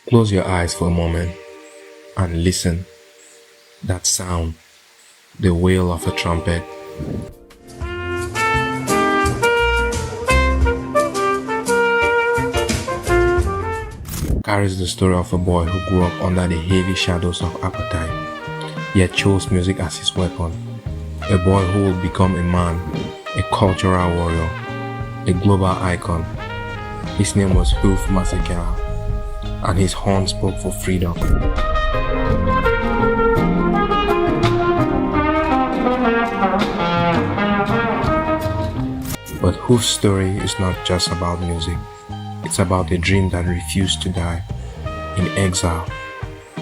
Close your eyes for a moment and listen. That sound, the wail of a trumpet, carries the story of a boy who grew up under the heavy shadows of apartheid, yet chose music as his weapon. A boy who will become a man, a cultural warrior, a global icon. His name was Hugh Masekela, and his horn spoke for freedom. But Hugh's story is not just about music. It's about a dream that refused to die. In exile,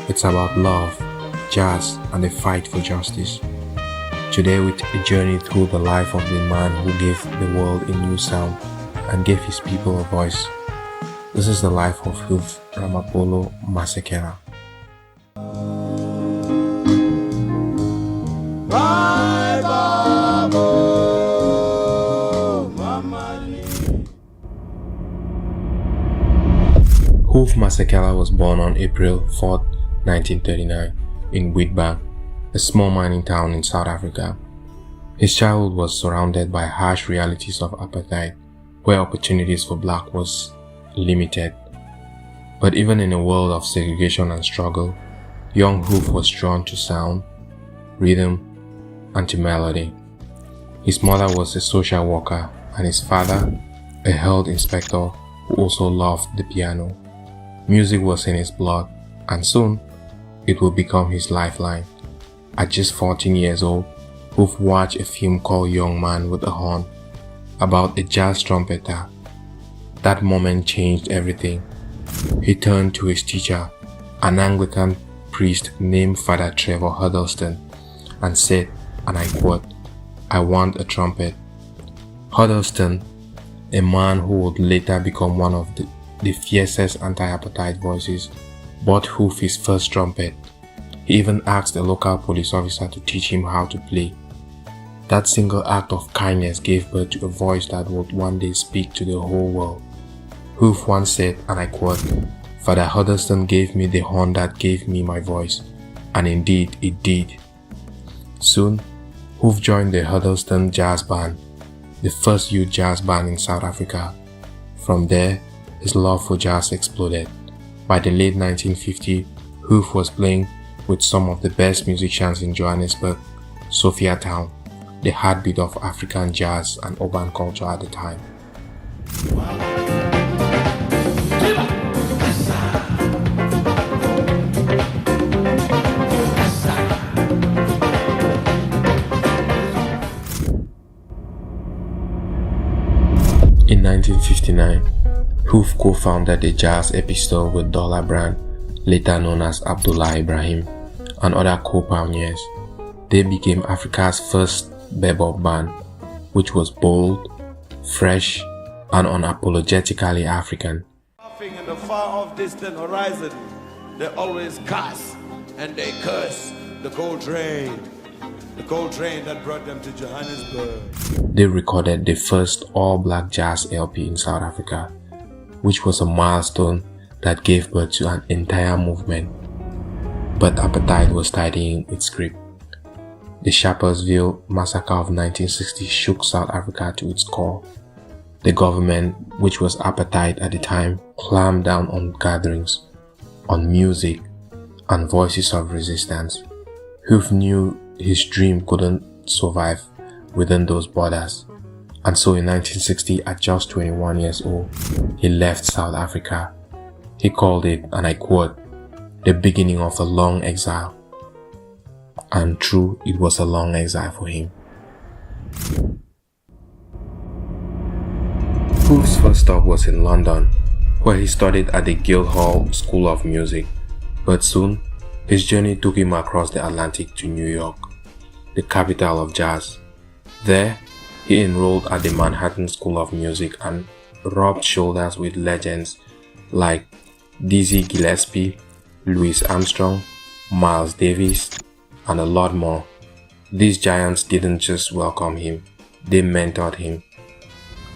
it's about love, jazz, and a fight for justice. Today, with a journey through the life of the man who gave the world a new sound and gave his people a voice. This is the life of Hugh Masekela. Hugh Masekela was born on April 4, 1939, in Witbank, a small mining town in South Africa. His childhood was surrounded by harsh realities of apartheid, where opportunities for black was limited. But even in a world of segregation and struggle, young Hugh was drawn to sound, rhythm, and to melody. His mother was a social worker and his father, a health inspector who also loved the piano. Music was in his blood, and soon it would become his lifeline. At just 14 years old, Hugh watched a film called Young Man with a Horn about a jazz trumpeter. That moment changed everything. He turned to his teacher, an Anglican priest named Father Trevor Huddleston, and said, and I quote, "I want a trumpet." Huddleston, a man who would later become one of the fiercest anti-apartheid voices, bought Hugh his first trumpet. He even asked a local police officer to teach him how to play. That single act of kindness gave birth to a voice that would one day speak to the whole world. Hugh once said, and I quote, "Father Huddleston gave me the horn that gave me my voice," and indeed it did. Soon, Hugh joined the Huddleston Jazz Band, the first youth jazz band in South Africa. From there, his love for jazz exploded. By the late 1950s, Hugh was playing with some of the best musicians in Johannesburg, Sophiatown, the heartbeat of African jazz and urban culture at the time. In 1959, Hugh co-founded the Jazz Epistle with Dollar Brand, later known as Abdullah Ibrahim, and other co-pioneers. They became Africa's first bebop band, which was bold, fresh, and unapologetically African. Laughing in the far-off distant horizon, they always cuss and they curse the coal train that brought them to Johannesburg. They recorded the first all-black jazz LP in South Africa, which was a milestone that gave birth to an entire movement. But apartheid was tightening its grip. The Sharpersville massacre of 1960 shook South Africa to its core. The government, which was apartheid at the time, clamped down on gatherings, on music, and voices of resistance. Hugh knew his dream couldn't survive within those borders, and so in 1960, at just 21 years old, he left South Africa. He called it, and I quote, "the beginning of a long exile." And true, it was a long exile for him. Hugh's first stop was in London, where he studied at the Guildhall School of Music, but soon, his journey took him across the Atlantic to New York, the capital of jazz. There, he enrolled at the Manhattan School of Music and rubbed shoulders with legends like Dizzy Gillespie, Louis Armstrong, Miles Davis, and a lot more. These giants didn't just welcome him, they mentored him.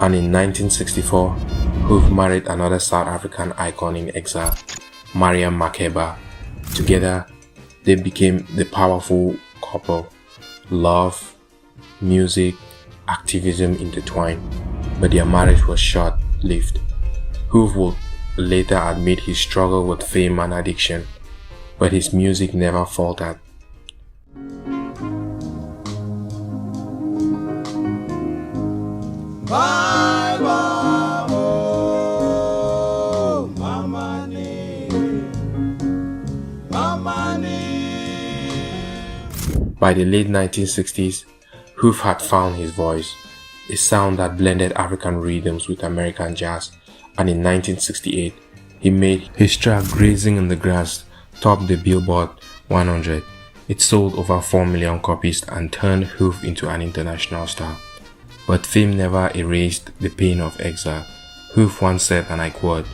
And in 1964, Hugh married another South African icon in exile, Maria Makeba. Together, they became the powerful couple. Love, music, activism intertwined, but their marriage was short-lived. Hugh would later admit his struggle with fame and addiction, but his music never faltered. By the late 1960s, Hugh had found his voice, a sound that blended African rhythms with American jazz, and in 1968, he made his track Grazing in the Grass top the Billboard 100. It sold over 4 million copies and turned Hugh into an international star. But fame never erased the pain of exile. Hugh once said, and I quote,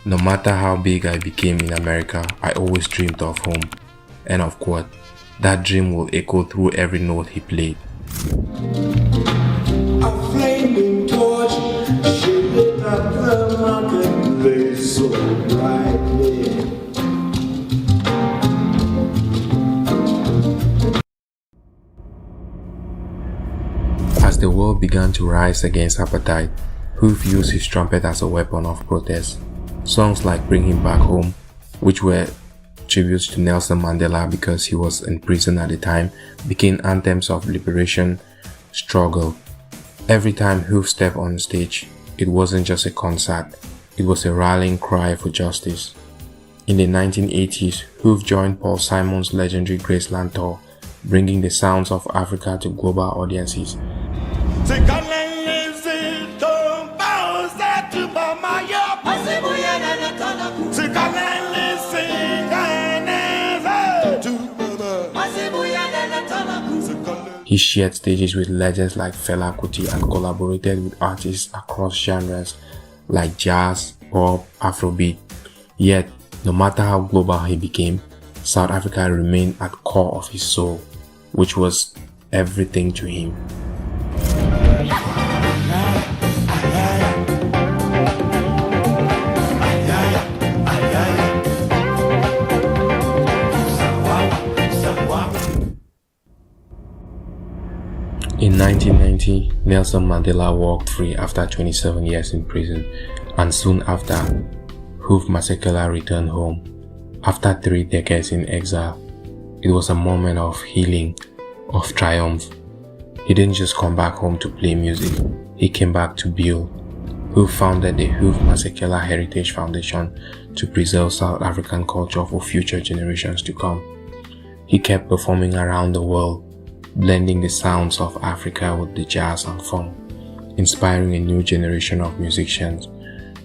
"No matter how big I became in America, I always dreamed of home." End of quote. That dream will echo through every note he played. A flaming torch, she lit up the marketplace so brightly. As the world began to rise against apartheid, Hugh used his trumpet as a weapon of protest. Songs like Bring Him Back Home, which were tributes to Nelson Mandela because he was in prison at the time, became anthems of liberation struggle. Every time Hugh stepped on stage, it wasn't just a concert, it was a rallying cry for justice. In the 1980s, Hugh joined Paul Simon's legendary Graceland tour, bringing the sounds of Africa to global audiences. He shared stages with legends like Fela Kuti and collaborated with artists across genres like jazz, pop, Afrobeat. Yet, no matter how global he became, South Africa remained at the core of his soul, which was everything to him. In 1990, Nelson Mandela walked free after 27 years in prison, and soon after, Hugh Masekela returned home. After 3 decades in exile, it was a moment of healing, of triumph. He didn't just come back home to play music, he came back to build. Hugh founded the Hugh Masekela Heritage Foundation to preserve South African culture for future generations to come. He kept performing around the world, blending the sounds of Africa with the jazz and funk, inspiring a new generation of musicians.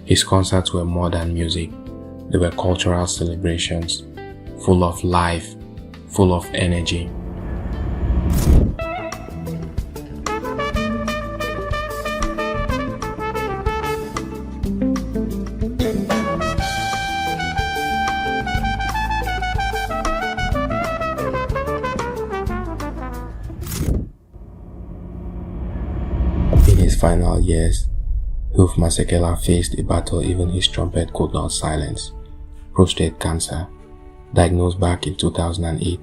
His concerts were more than music, they were cultural celebrations, full of life, full of energy. In his final years, Hugh Masekela faced a battle even his trumpet could not silence: prostate cancer. Diagnosed back in 2008,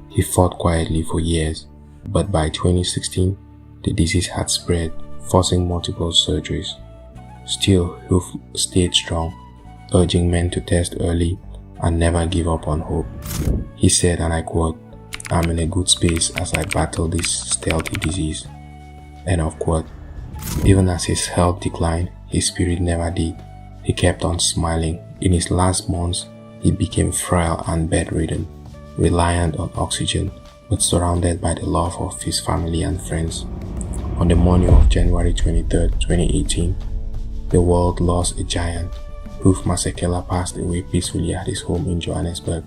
he fought quietly for years, but by 2016, the disease had spread, forcing multiple surgeries. Still, Hugh stayed strong, urging men to test early and never give up on hope. He said, and I quote, "I'm in a good space as I battle this stealthy disease." End of quote. Even as his health declined, his spirit never did. He kept on smiling. In his last months, he became frail and bedridden, reliant on oxygen, but surrounded by the love of his family and friends. On the morning of January 23, 2018, the world lost a giant. Hugh Masekela passed away peacefully at his home in Johannesburg.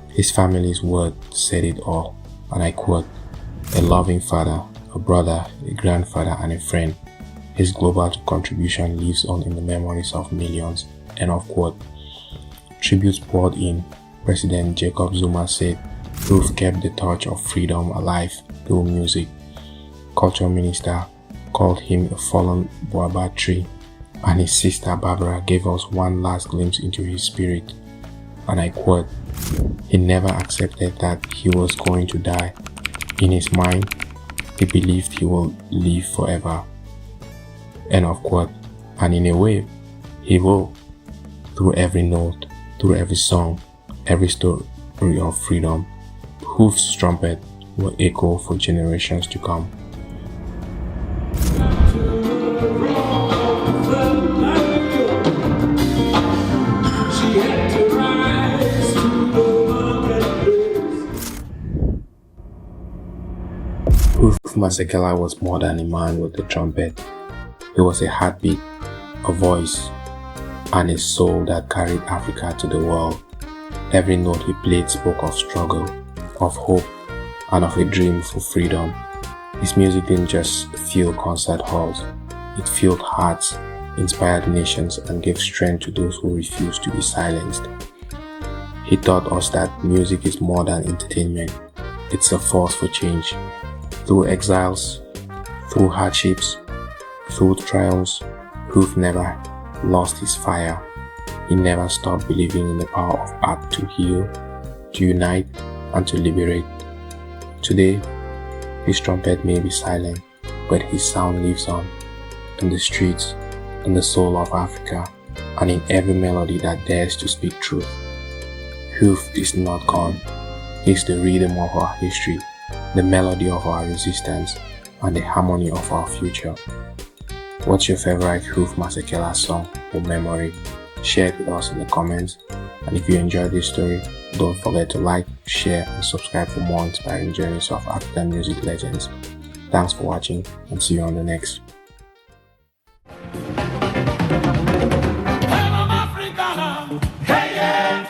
His family's word said it all, and I quote, "A loving father, a brother, a grandfather, and a friend. His global contribution lives on in the memories of millions." End of quote. Tributes poured in. President Jacob Zuma said, "Hugh kept the torch of freedom alive through music." Culture Minister called him a fallen baobab tree, and his sister Barbara gave us one last glimpse into his spirit. and I quote, "He never accepted that he was going to die. In his mind, he believed he will live forever." End of quote. And in a way, he will. Through every note, through every song, every story of freedom, Hoof's trumpet will echo for generations to come. Hugh Masekela was more than a man with a trumpet. He was a heartbeat, a voice, and a soul that carried Africa to the world. Every note he played spoke of struggle, of hope, and of a dream for freedom. His music didn't just fill concert halls, it filled hearts, inspired nations, and gave strength to those who refused to be silenced. He taught us that music is more than entertainment, it's a force for change. Through exiles, through hardships, through triumphs, Hugh never lost his fire. He never stopped believing in the power of art to heal, to unite, and to liberate. Today, his trumpet may be silent, but his sound lives on, in the streets, in the soul of Africa, and in every melody that dares to speak truth. Hugh is not gone. He is the rhythm of our history, the melody of our resistance, and the harmony of our future. What's your favorite Hugh Masekela song or memory? Share it with us in the comments. And if you enjoyed this story, don't forget to like, share, and subscribe for more inspiring journeys of African music legends. Thanks for watching, and see you on the next. Hey, yeah.